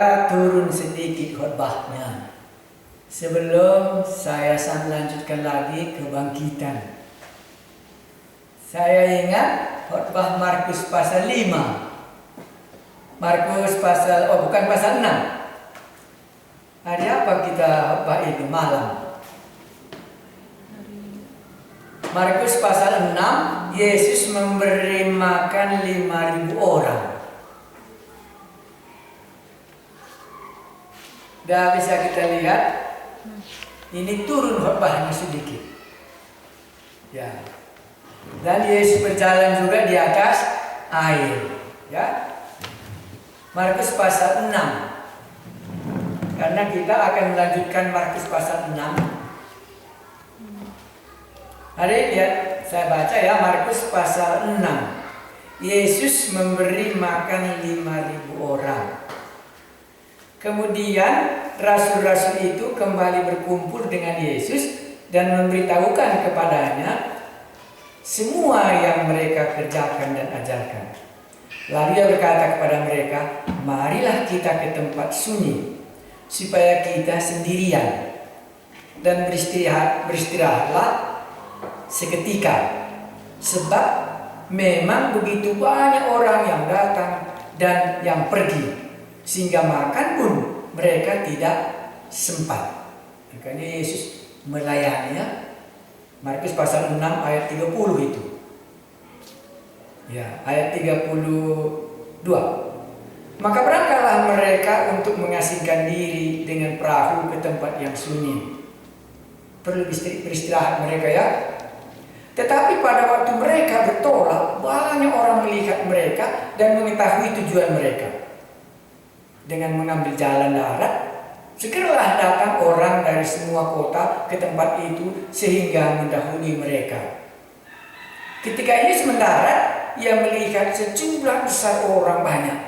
Turun sedikit khotbahnya sebelum saya lanjutkan lagi kebangkitan. Saya ingat khotbah Markus pasal 5. Markus pasal bukan pasal 6. Hari apa kita khotbah itu malam? Markus pasal 6, Yesus memberi makan 5.000 orang. Dah bisa kita lihat, ini turun khotbahnya sedikit. Ya. Dan Yesus berjalan juga di atas air. Ya. Markus pasal 6. Karena kita akan melanjutkan Markus pasal 6. Hari lihat, saya baca ya, Markus pasal 6. Yesus memberi makan 5.000 orang. Kemudian rasul-rasul itu kembali berkumpul dengan Yesus dan memberitahukan kepadanya semua yang mereka kerjakan dan ajarkan. Lalu dia berkata kepada mereka, marilah kita ke tempat sunyi supaya kita sendirian dan beristirahatlah seketika, sebab memang begitu banyak orang yang datang dan yang pergi, sehingga makan pun mereka tidak sempat. Makanya Yesus melayaninya. Markus pasal 6 ayat 30 itu. Ya, ayat 32. Maka berangkatlah mereka untuk mengasingkan diri dengan perahu ke tempat yang sunyi. Perlu beristirahat mereka ya. Tetapi pada waktu mereka bertolak, banyak orang melihat mereka dan mengetahui tujuan mereka. Dengan mengambil jalan darat, segeralah datang orang dari semua kota ke tempat itu sehingga mendahului mereka. Ketika Yesus mendarat, ia melihat sejumlah besar orang banyak.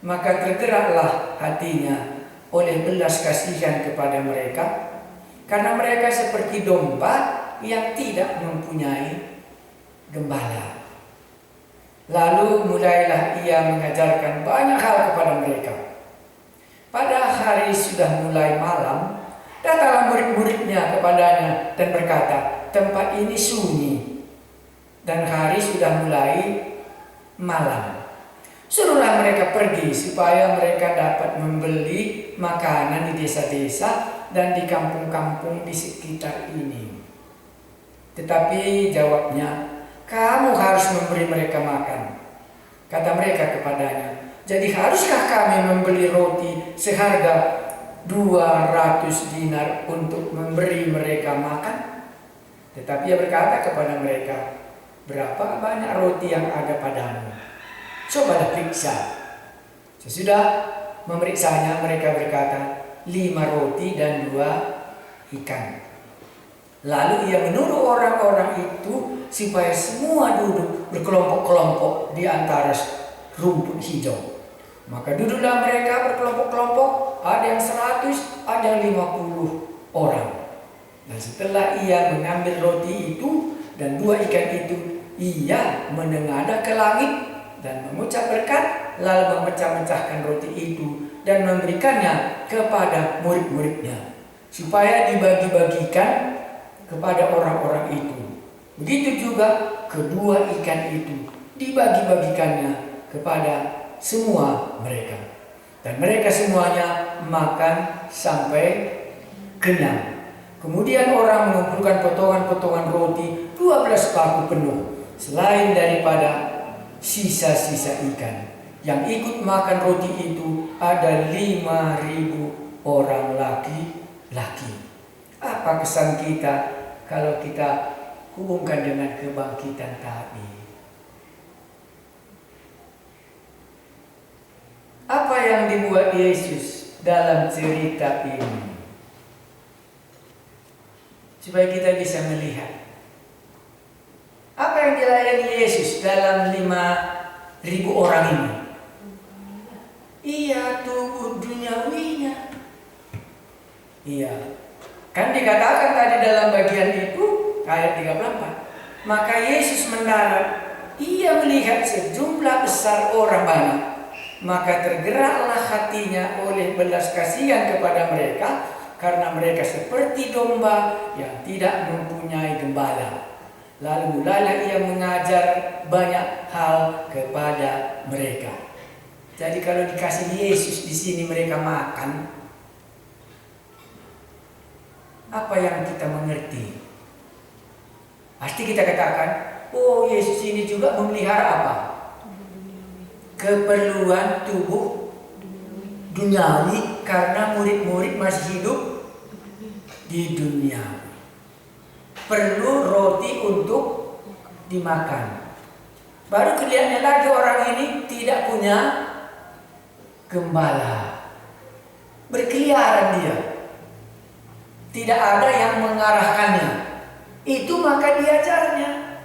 Maka tergeraklah hatinya oleh belas kasihan kepada mereka, karena mereka seperti domba yang tidak mempunyai gembala. Lalu mulailah ia mengajarkan banyak hal kepada mereka. Pada hari sudah mulai malam, datanglah murid-muridnya kepadanya dan berkata, tempat ini sunyi dan hari sudah mulai malam. Suruhlah mereka pergi supaya mereka dapat membeli makanan di desa-desa dan di kampung-kampung di sekitar ini. Tetapi jawabnya, kamu harus memberi mereka makan. Kata mereka kepadanya, jadi haruskah kami membeli roti seharga 200 dinar untuk memberi mereka makan? Tetapi ia berkata kepada mereka, berapa banyak roti yang ada padamu? Cobalah periksa. Sesudah memeriksanya, mereka berkata, 5 roti dan 2 ikan. Lalu ia menyuruh orang-orang itu supaya semua duduk berkelompok-kelompok di antara rumput hijau. Maka duduklah mereka berkelompok-kelompok, ada yang 100, ada yang 50 orang. Dan setelah ia mengambil roti itu dan 2 ikan itu, ia menengadah ke langit dan mengucap berkat, lalu memecah-mecahkan roti itu dan memberikannya kepada murid-muridnya, supaya dibagi-bagikan kepada orang-orang itu. Begitu juga kedua ikan itu dibagi-bagikannya kepada semua mereka. Dan mereka semuanya makan sampai kenyang. Kemudian orang mengumpulkan potongan-potongan roti 12 paku penuh, selain daripada sisa-sisa ikan. Yang ikut makan roti itu ada 5.000 orang laki-laki. Apa kesan kita kalau kita hubungkan dengan kebangkitan tadi? Apa yang dibuat Yesus dalam cerita ini? Supaya kita bisa melihat apa yang dilayani Yesus dalam 5.000 orang ini. Iya, tubuh duniawinya. Iya. Kan dikatakan tadi dalam bagian itu, ayat 34. Maka Yesus mendarat, ia melihat sejumlah besar orang banyak. maka tergeraklah hatinya oleh belas kasihan kepada mereka, karena mereka seperti domba yang tidak mempunyai gembala. Lalu mulailah ia mengajar banyak hal kepada mereka. Jadi kalau dikasih Yesus di sini mereka makan, apa yang kita mengerti? Pasti kita katakan, oh Yesus ini juga memelihara apa? Keperluan tubuh duniawi, karena murid-murid masih hidup di dunia. Perlu roti untuk dimakan. Baru kelihatannya lagi orang ini tidak punya gembala. Berkeliaran dia. Tidak ada yang mengarahkannya. Itu maka diajarnya.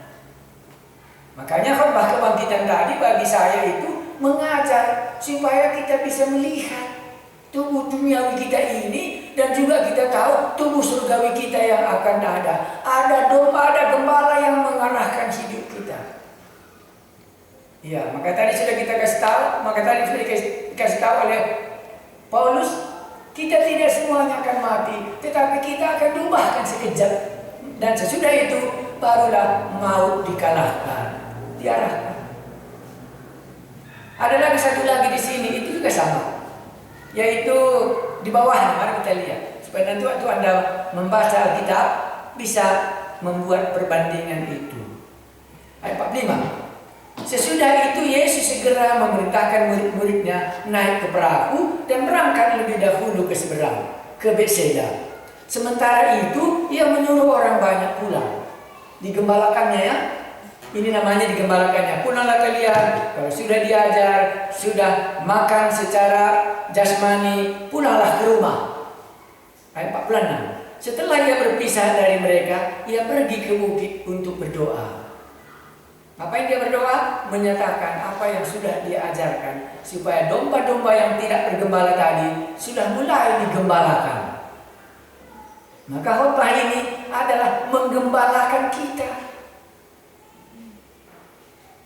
Makanya khotbah kebangkitan tadi bagi saya itu mengajar supaya kita bisa melihat tubuh duniawi kita ini, dan juga kita tahu tubuh surgawi kita yang akan ada. Ada domba, ada gembala yang mengarahkan hidup kita. Ya, maka tadi sudah kita kasih tahu, dikasih tahu oleh Paulus, kita tidak semuanya akan mati, tetapi kita akan diubahkan sekejap, dan sesudah itu barulah maut dikalahkan, diarahkan. Ada lagi satu lagi di sini, itu juga sama, yaitu di bawahnya. Mari kita lihat supaya nanti waktu Anda membaca Alkitab bisa membuat perbandingan itu. Ayat 45. Sesudah itu Yesus segera memerintahkan murid-muridnya naik ke perahu dan berangkat lebih dahulu ke seberang, ke Betseda. Sementara itu ia menyuruh orang banyak pulang. Digembalakannya ya. Ini namanya digembalakannya. Pulanglah kalian, kalau sudah diajar, sudah makan secara jasmani, pulanglah ke rumah. Ayat 46. Setelah ia berpisah dari mereka, ia pergi ke bukit untuk berdoa. Apa yang dia berdoa? Menyatakan apa yang sudah dia ajarkan, supaya domba-domba yang tidak bergembala tadi sudah mulai digembalakan. Maka khotbah ini adalah menggembalakan kita.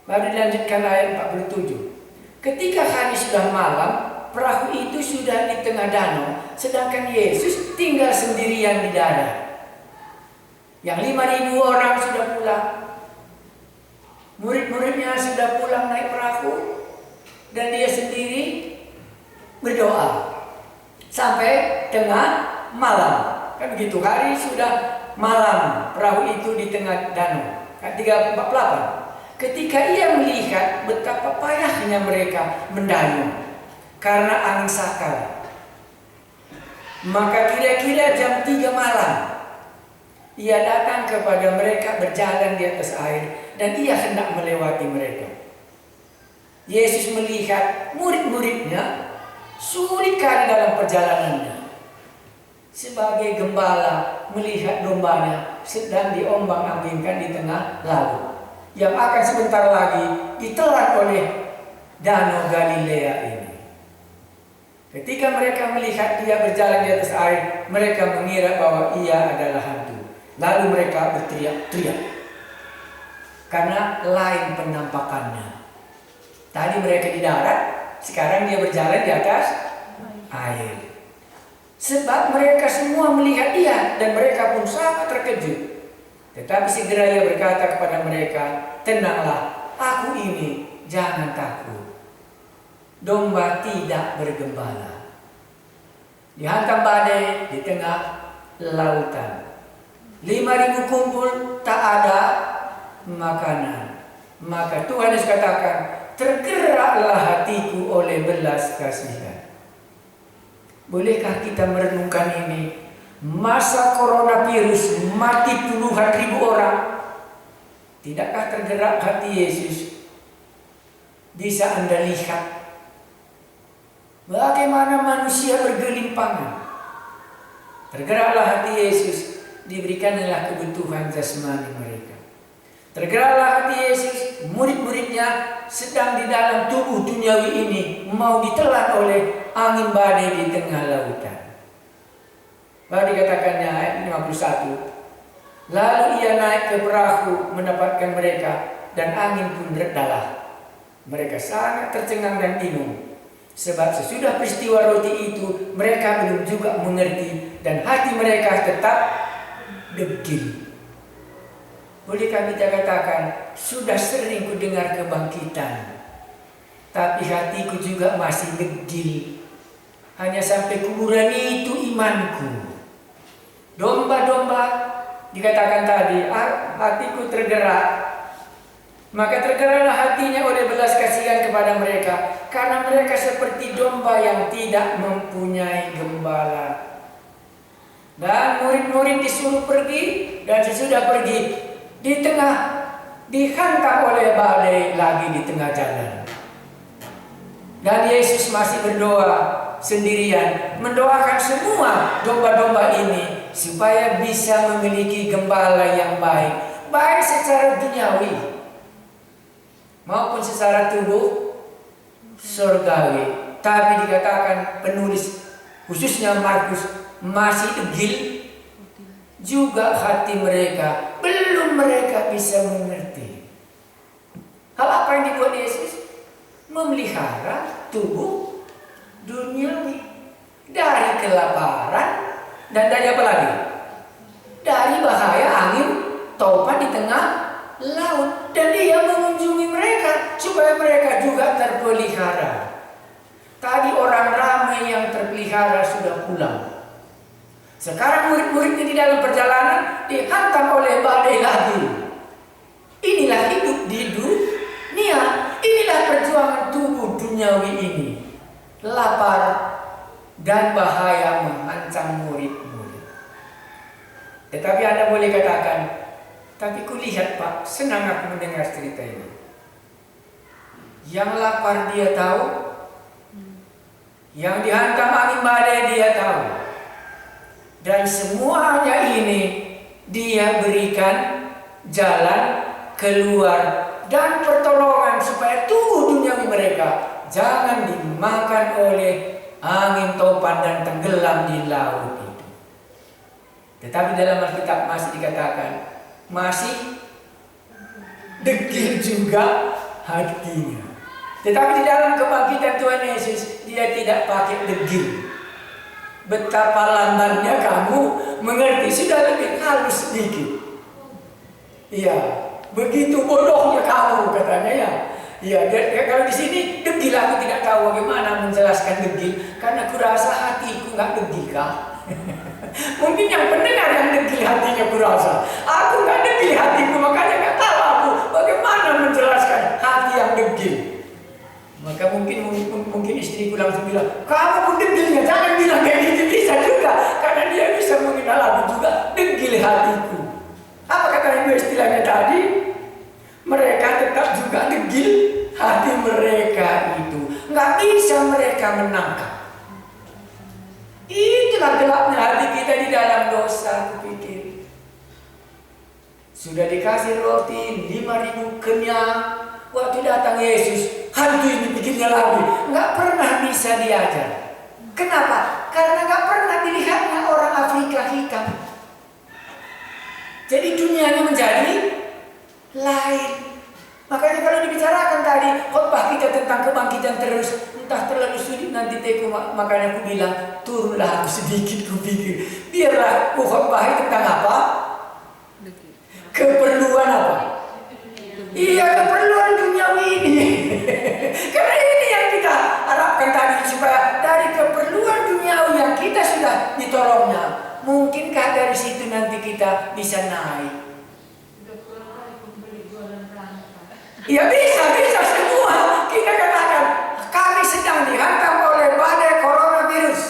Baru dilanjutkan ayat 47. Ketika hari sudah malam, perahu itu sudah di tengah danau, sedangkan Yesus tinggal sendirian di darat. Yang 5.000 orang sudah pulang. Murid-muridnya sudah pulang naik perahu, dan dia sendiri berdoa sampai tengah malam. Kan begitu, hari sudah malam, perahu itu di tengah danau. Ayat 3:48. Ketika ia melihat betapa payahnya mereka mendayung karena angin sakal, maka kira-kira jam 3 malam ia datang kepada mereka berjalan di atas air, dan ia hendak melewati mereka. Yesus melihat murid-muridnya sulit kali dalam perjalanannya. Sebagai gembala melihat dombanya sedang diombang-ambingkan di tengah laut, yang akan sebentar lagi ditelan oleh Danau Galilea ini. Ketika mereka melihat dia berjalan di atas air, mereka mengira bahwa ia adalah hantu. Lalu mereka berteriak-teriak karena lain penampakannya. Tadi mereka di darat, sekarang dia berjalan di atas air. Sebab mereka semua melihat dia, dan mereka pun sangat terkejut. Tetapi segera ia berkata kepada mereka, tenanglah, aku ini, jangan takut. Domba tidak bergembala. Dihantam badai di tengah lautan. 5.000 kumpul, tak ada makanan. Maka Tuhan Yesus katakan, tergeraklah hatiku oleh belas kasihan. Bolehkah kita merenungkan ini? Masa coronavirus mati puluhan ribu orang. Tidakkah tergerak hati Yesus? Bisa Anda lihat bagaimana manusia bergelimpangan. Tergeraklah hati Yesus, diberikanlah kebutuhan jasmani mereka. Tergeraklah hati Yesus, murid-muridnya sedang di dalam tubuh duniawi ini mau ditelan oleh angin badai di tengah lautan. Baru dikatakannya ayat 51. Lalu ia naik ke perahu mendapatkan mereka, dan angin pun redalah. Mereka sangat tercengang dan bingung. Sebab sesudah peristiwa roti itu mereka belum juga mengerti dan hati mereka tetap degil. Bolehkah kita katakan, sudah sering ku dengar kebangkitan, tapi hatiku juga masih degil. Hanya sampai kuburan itu imanku. Domba-domba dikatakan tadi, hatiku tergerak. Maka tergeraklah hatinya oleh belas kasihan kepada mereka, karena mereka seperti domba yang tidak mempunyai gembala. Dan murid-murid disuruh pergi, dan sesudah pergi dihantam oleh badai lagi di tengah jalan. Dan Yesus masih berdoa sendirian, mendoakan semua domba-domba ini supaya bisa memiliki gembala yang baik, baik secara duniawi maupun secara tubuh surgawi. Tapi dikatakan penulis, khususnya Markus, masih degil juga hati mereka, belum mereka bisa mengerti. Hal apa yang dibuat Yesus? Memelihara tubuh duniawi dari kelaparan dan dari apa lagi? Dari bahaya angin topan di tengah laut. Dan dia mengunjungi mereka supaya mereka juga terpelihara. Tadi orang ramai yang terpelihara sudah pulang. Sekarang murid-muridnya di dalam perjalanan dihantam oleh badai lagi. Inilah hidup di dunia. Inilah perjuangan tubuh duniawi ini. Lapar dan bahaya mengancam murid-murid. Tetapi Anda boleh katakan, tapi kulihat Pak, senang aku mendengar cerita ini. Yang lapar dia tahu, yang dihantam angin badai dia tahu. Dan semuanya ini dia berikan jalan keluar dan pertolongan supaya tubuh duniawi mereka jangan dimakan oleh angin topan dan tenggelam di laut itu. Tetapi dalam Alkitab masih dikatakan, masih degil juga hatinya. Tetapi di dalam kebangkitan Tuhan Yesus, dia tidak pakai degil. Betapa lambannya kamu mengerti, sudah lebih halus sedikit. Iya, begitu bodohnya kamu, katanya ya. Iya, kalau di sini degil, aku tidak tahu bagaimana menjelaskan degil, karena kurasa hatiku nggak degil kah? Mungkin yang pendengar yang degil hatinya kurasa. Aku nggak degil hatiku, makanya nggak tahu aku bagaimana menjelaskan hati yang degil. Maka mungkin istriku langsung bilang, kamu pun degilnya, jangan bilang kayak gitu, bisa juga, karena dia bisa mengenal aku juga degil hatiku. Apa kata ibu istilahnya tadi? Mereka tetap juga degil hati mereka itu, nggak bisa mereka menangkap. Itulah gelapnya hati kita di dalam dosa, kupikir. Sudah dikasih roti 5.000 kenyang, waktu datang Yesus, hantu ini pikirnya lagi, nggak pernah bisa diajar. Kenapa? Karena nggak pernah dilihatnya orang Afrika hitam. Jadi dunianya menjadi lain. Makanya kalau dibicarakan tadi khotbah kita tentang kebangkitan terus, entah terlalu sulit nanti teku, makanya aku bilang turunlah aku sedikit, kupikir biarlah aku khotbah tentang apa? Keperluan apa? Iya, keperluan duniawi ini. Karena ini yang kita harapkan tadi, supaya dari keperluan duniawi yang kita sudah ditolongnya, mungkinkah dari situ nanti kita bisa naik? Ya bisa semua. Kita katakan kami sedang dihantam oleh badai coronavirus.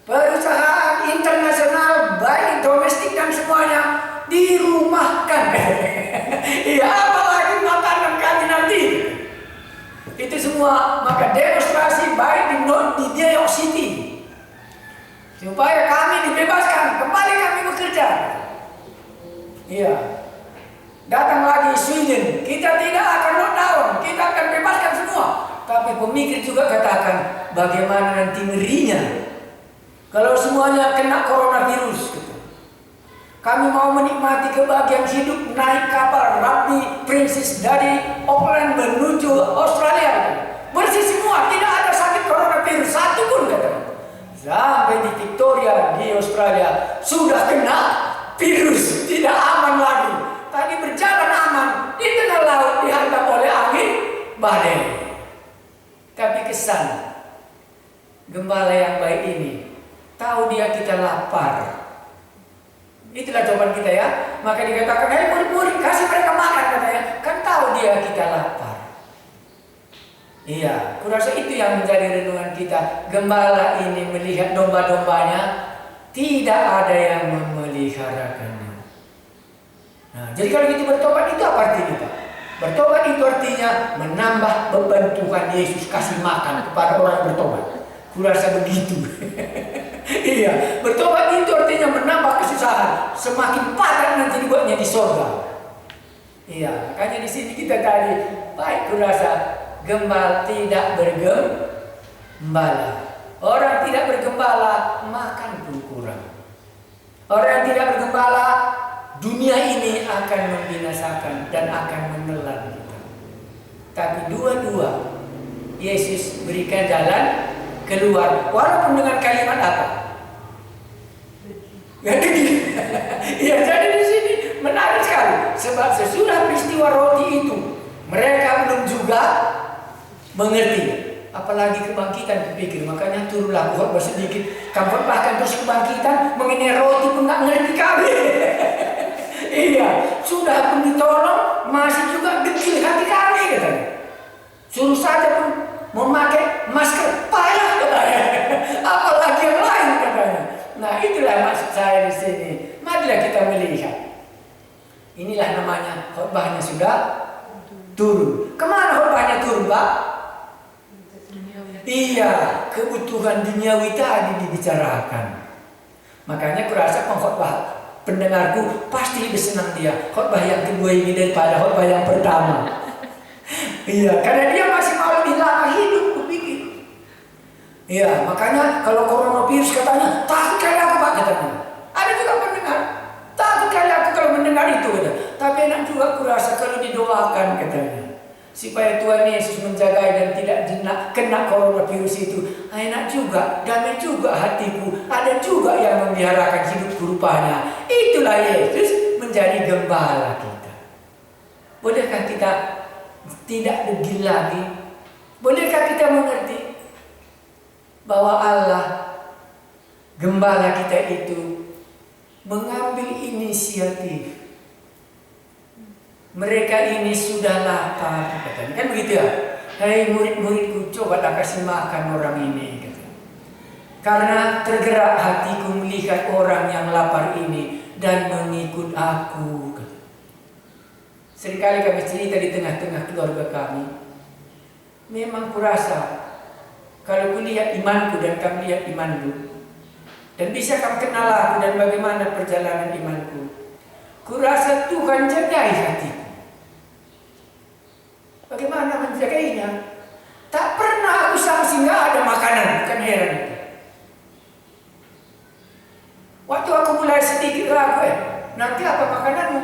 Perusahaan internasional baik domestik dan semuanya dirumahkan. Iya, apalagi makanan kami nanti. Itu semua, maka demonstrasi baik di New York City supaya kami dibebaskan, kembali kami bekerja. Iya. Datang lagi Sweden, kita tidak akan lockdown, kita akan bebaskan semua. Tapi pemikir juga katakan, bagaimana nanti ngerinya kalau semuanya kena coronavirus. Kami mau menikmati kebahagiaan hidup, naik kapal Rugby Princess dari Auckland menuju Australia. bersih semua, tidak ada sakit coronavirus satu pun katanya. Sampai di Victoria di Australia sudah kena virus, tidak aman lagi. Tadi berjalan aman, di tengah laut dihantam oleh angin badai. Tapi kesan gembala yang baik ini, tahu dia kita lapar. Itulah jawaban kita ya. Maka dikatakan, hei murid-murid, kasih mereka makan katanya. Kan tahu dia kita lapar. Iya, kurasa itu yang menjadi renungan kita. Gembala ini melihat domba-dombanya, tidak ada yang memeliharakannya. Nah, jadi kalau kita bertobat itu apa artinya Pak? Bertobat itu artinya menambah beban Tuhan Yesus kasih makan kepada orang yang bertobat. Kurasa begitu. Iya, bertobat itu artinya menambah kesusahan. Semakin padat nanti dibuatnya di surga. Iya, makanya di sini kita tadi baik kurasa gembala tidak bergembala. Orang tidak bergembala makan pun kurang. Orang yang tidak bergembala, dunia ini akan membinasakan dan akan menelan kita. Tapi dua-dua Yesus berikan jalan keluar, walaupun dengan kalimat apa? Ya, jadi di sini menarik sekali. Sebab sesudah peristiwa roti itu, mereka belum juga mengerti. Apalagi kebangkitan dipikir, makanya turunlah khotbah sedikit. Kamu bahkan terus kebangkitan mengenai roti pun nggak ngerti kami. Iya, sudah pun ditolong, masih juga kecil hati kami katanya. Suruh saja pun memakai masker payah katanya. Apalagi yang lain katanya. Nah, itulah maksud saya di sini. Marilah kita melihat. Inilah namanya khotbahnya sudah turun. Kemana khotbahnya turun, Pak? Iya, kebutuhan duniawi tadi dibicarakan. Makanya kurasa pengkhotbah pendengarku pasti lebih senang dia khotbah yang kedua ini daripada khotbah yang pertama. Iya, karena dia masih mau lebih lama hidup, kupikir. Iya, makanya kalau coronavirus katanya takut kali aku Pak katanya. Ada juga pendengar takut kali aku kalau mendengar itu katanya. Tapi enak juga kurasa kalau didoakan katanya. Supaya Tuhan Yesus menjaga dan tidak kena coronavirus itu. Enak juga, damai juga hatiku. Ada juga yang memeliharakan hidupku rupanya. Itulah Yesus menjadi gembala kita. Bolehkah kita tidak degil lagi? Bolehkah kita mengerti bahwa Allah gembala kita itu mengambil inisiatif? Mereka ini sudah lapar, katanya. Kan begitu ya? Hei murid-muridku, cobalah kasih makan orang ini, katanya. Karena tergerak hatiku melihat orang yang lapar ini dan mengikut aku, katanya. Seringkali kami cerita di tengah-tengah keluarga kami. Memang kurasa kalau kulihat imanku dan kamu lihat imanku, dan bisa kamu kenal aku dan bagaimana perjalanan imanku, kurasa Tuhan jagai hatiku. Bagaimana menjagainya? Tak pernah aku sanksi nggak ada makanan, bukan heran. Waktu aku mulai sedikit ragu, nanti apa makananmu?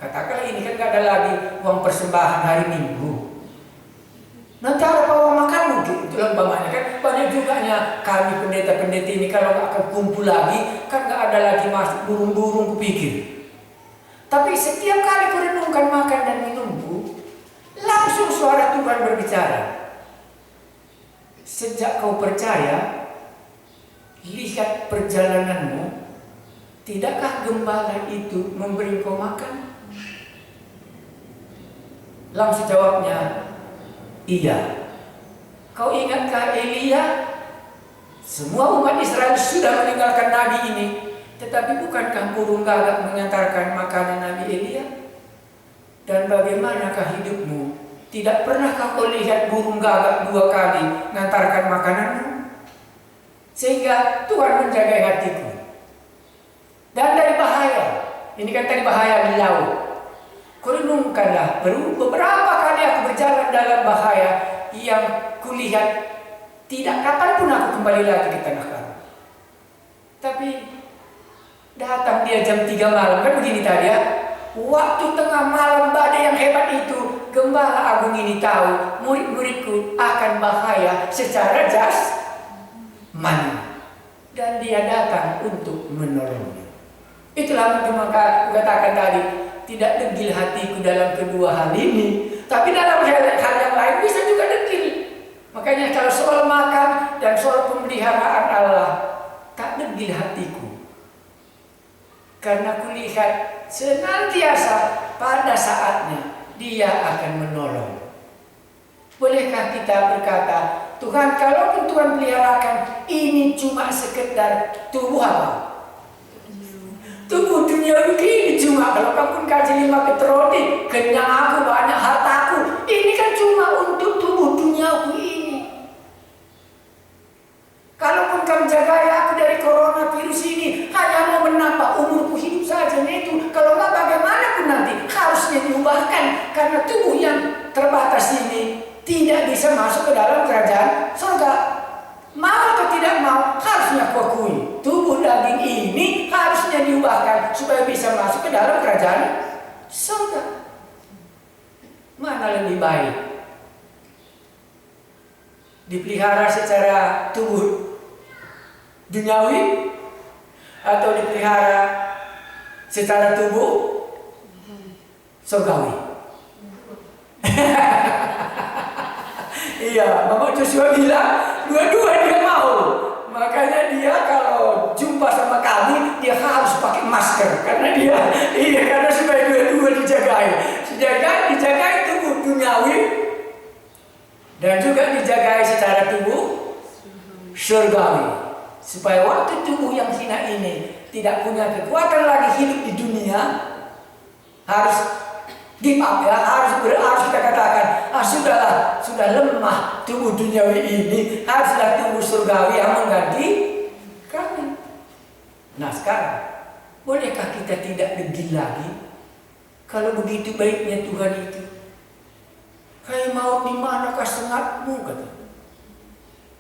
Katakanlah ini kan nggak ada lagi uang persembahan hari Minggu. Nanti apa uang makanmu? Itulah umpamanya kan banyak juga kami pendeta-pendeta ini kalau nggak akan kumpul lagi kan nggak ada lagi masuk burung-burung kupikir. Tapi setiap kali ku renungkan makan dan minumku, langsung suara Tuhan berbicara. Sejak kau percaya, lihat perjalananmu, tidakkah gembala itu memberi kau makan? Langsung jawabnya, iya. Kau ingatkah Elia? Semua umat Israel sudah meninggalkan nabi ini, tetapi bukankah burung gagak mengantarkan makanan Nabi Elia? Dan bagaimanakah hidupmu? Tidak pernahkah kau lihat burung gagak 2 kali mengantarkan makananmu? Sehingga Tuhan menjaga hatiku. Dan dari bahaya, ini kan tadi bahaya di laut. Kurenungkanlah, beberapa kali aku berjalan dalam bahaya yang kulihat tidak kapanpun aku kembali lagi di tengah laut. Tapi datang dia jam 3 malam, kan begini tadi ya. Waktu tengah malam badai yang hebat itu Gembala agung ini tahu murid-muridku akan bahaya secara jasmani, dan dia datang untuk menolongnya. Itulah maka katakan tadi, tidak degil hatiku dalam kedua hal ini, tapi dalam hal yang lain bisa juga degil. Makanya kalau soal makan dan soal pemeliharaan Allah, tak degil hatiku, karena kulihat senantiasa pada saatnya Dia akan menolong. Bolehkah kita berkata, Tuhan, kalaupun Tuhan peliharakan ini cuma sekedar tubuh apa? Tubuh dunia begini cuma, kalau kamu pun kasih 5 kete roti, kenyang aku, banyak hartaku, ini kan cuma untuk tubuh duniaku ini. Kalaupun kamu jagai aku dari coronavirus ini, hanya mau menambah umurku hidup saja, itu. Kalau nggak, bagaimana pun nanti harusnya diubahkan, karena tubuh yang terbatas ini tidak bisa masuk ke dalam kerajaan surga. Mau atau tidak mau, harusnya kuakui, tubuh daging ini harusnya diubahkan supaya bisa masuk ke dalam kerajaan surga. Mana lebih baik? Dipelihara secara tubuh duniawi atau dipelihara secara tubuh surgawi? Iya, Bapak Joshua bilang dua-dua dia mau. Makanya dia kalau jumpa sama kami, dia harus pakai masker, karena karena supaya dua-dua dijagai. Dijagai tubuh duniawi dan juga dijagai secara tubuh surgawi. Supaya waktu tubuh yang hina ini tidak punya kekuatan lagi hidup di dunia, harus give up ya, harus kita katakan, sudahlah, sudah lemah tubuh duniawi ini, haruslah tubuh surgawi yang mengganti kami. Nah sekarang, bolehkah kita tidak degil lagi? Kalau begitu baiknya Tuhan itu, hai maut di manakah sengatmu, kata.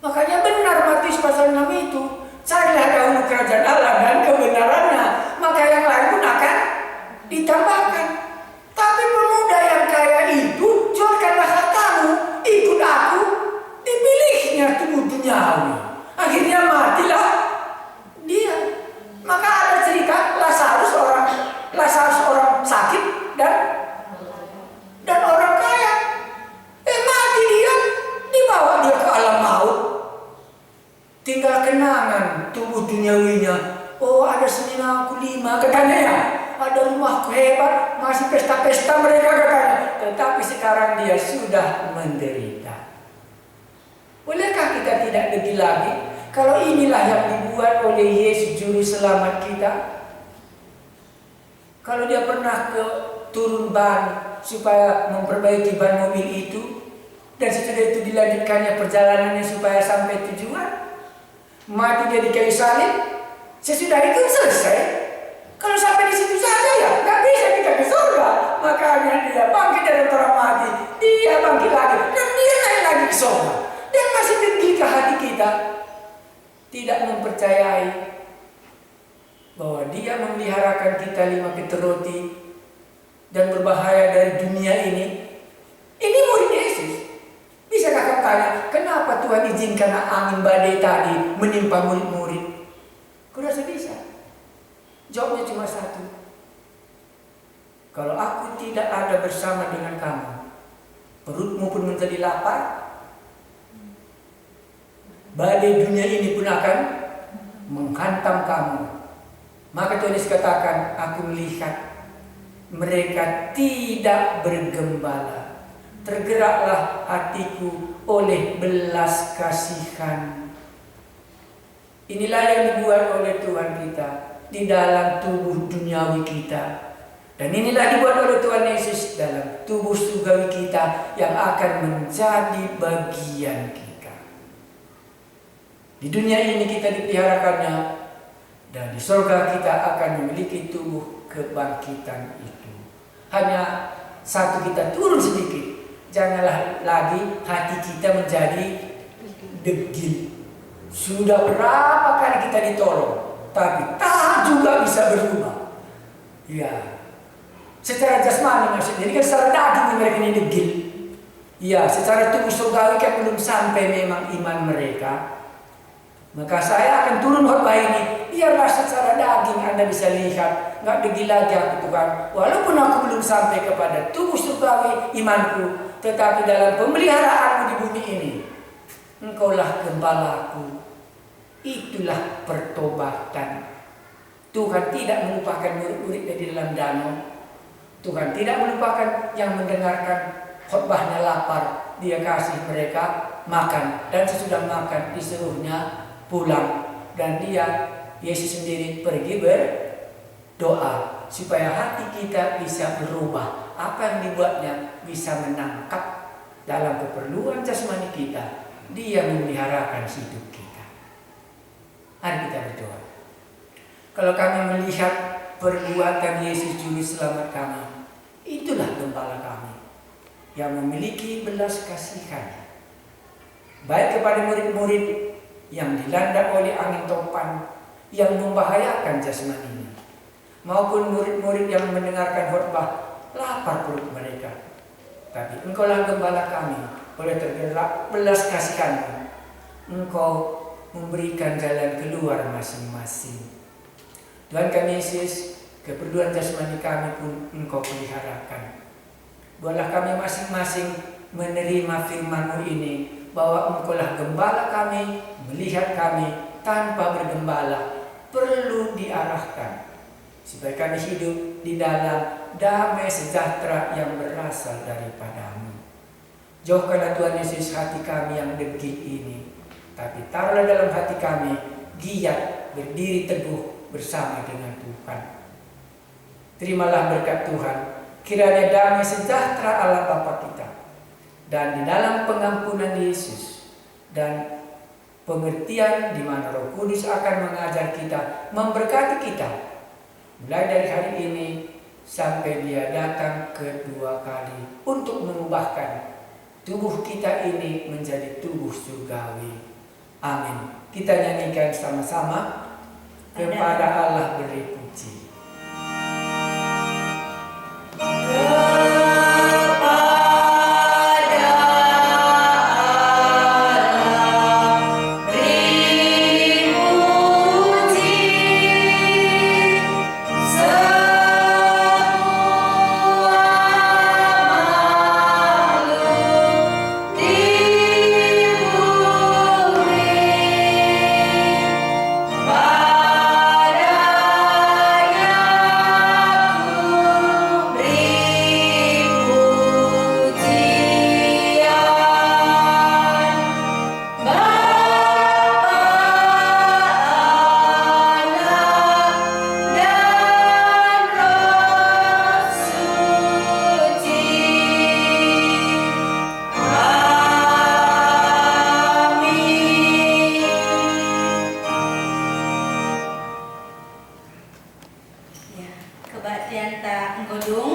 Makanya benar Matius pasal 6 itu, carilah dahulu kerajaan Allah dan kebenarannya, maka yang lain pun akan ditambahkan. Tapi pemuda yang kaya itu, jualkanlah hartamu, ikut aku, dipilihnya tubuh duniawi. Akhirnya matilah dia. Maka ada cerita Lazarus orang sakit dan orang kaya. Mati dia, dibawa dia ke alam maut. Tinggal kenangan tubuh duniawinya. Oh, ada seninaku 5, katanya ya. Ada rumahku hebat, masih pesta-pesta mereka, katanya. Tetapi sekarang dia sudah menderita. Bolehkah kita tidak degil lagi? Kalau inilah yang dibuat oleh Yesus juru selamat kita. Kalau dia pernah turun ban supaya memperbaiki ban mobil itu, dan setelah itu dilanjutkannya perjalanannya supaya sampai tujuan, mati dia di kayu salib, sesudah itu selesai. Kalau sampai di situ saja ya nggak bisa kita ke surga. Makanya dia bangkit dari orang mati, dia bangkit lagi, dan dia naik lagi ke surga. Dan masih degil ke hati kita, tidak mempercayai bahwa dia memeliharakan kita 5 kete roti dan berbahaya dari dunia ini. Ini murid Yesus. Bisakah kamu tanya, kenapa Tuhan izinkan angin badai tadi menimpa murid-murid? Kau rasa bisa? Jawabnya cuma satu. Kalau aku tidak ada bersama dengan kamu, perutmu pun menjadi lapar, badai dunia ini pun akan menghantam kamu. Maka Tuhan Yesus katakan, aku melihat mereka tidak bergembala. Tergeraklah hatiku oleh belas kasihan. Inilah yang dibuat oleh Tuhan kita di dalam tubuh duniawi kita. Dan inilah dibuat oleh Tuhan Yesus dalam tubuh surgawi kita yang akan menjadi bagian kita. Di dunia ini kita dipeliharakannya, dan di surga kita akan memiliki tubuh kebangkitan itu. Hanya satu, kita turun sedikit. Janganlah lagi hati kita menjadi degil. Sudah berapa kali kita ditolong, tapi tak juga bisa berubah. Ya, Secara jasmani maksudnya, jadi kan secara daging mereka ini degil. Ya, secara tubuh surgawi kan belum sampai memang iman mereka. Maka saya akan turun khotbah ini, biarlah secara daging Anda bisa lihat, nggak degil lagi aku Tuhan. Walaupun aku belum sampai kepada tubuh surgawi imanku, tetapi dalam pemeliharaanmu di bumi ini, Engkaulah gembalaku. Itulah pertobatan. Tuhan tidak melupakan murid-murid di dalam danau. Tuhan tidak melupakan yang mendengarkan khotbahnya lapar. Dia kasih mereka makan, dan sesudah makan disuruhnya pulang. Dan Yesus sendiri pergi berdoa supaya hati kita bisa berubah. Apa yang dibuatnya bisa menangkap dalam keperluan jasmani kita. Dia memeliharakan hidup kita. Mari kita berdoa. Kalau kami melihat perbuatan Yesus Juru Selamat kami, itulah gembala kami yang memiliki belas kasihan, baik kepada murid-murid yang dilanda oleh angin topan yang membahayakan jasmaninya, maupun murid-murid yang mendengarkan khotbah lapar perut mereka. Tapi Engkaulah gembala kami, oleh tergerak belas kasihan-Mu, Engkau memberikan jalan keluar masing-masing. Tuhan kami Yesus, keperluan jasmani kami pun Engkau peliharakan. Buatlah kami masing-masing menerima firman-Mu ini, bahwa Engkaulah gembala kami, melihat kami tanpa bergembala, perlu diarahkan, supaya kami hidup di dalam damai sejahtera yang berasal daripada-Mu. Jauhkanlah Tuhan Yesus hati kami yang degil ini, tapi taruhlah dalam hati kami giat berdiri teguh bersama dengan Tuhan. Terimalah berkat Tuhan, kiranya damai sejahtera Allah Bapa kita, dan di dalam pengampunan Yesus dan pengertian di mana Roh Kudus akan mengajar kita, memberkati kita, mulai dari hari ini sampai Dia datang kedua kali, untuk mengubahkan tubuh kita ini menjadi tubuh surgawi. Amin. Kita nyanyikan sama-sama. Kepada Allah beri puji. Kebaktian ta nggodung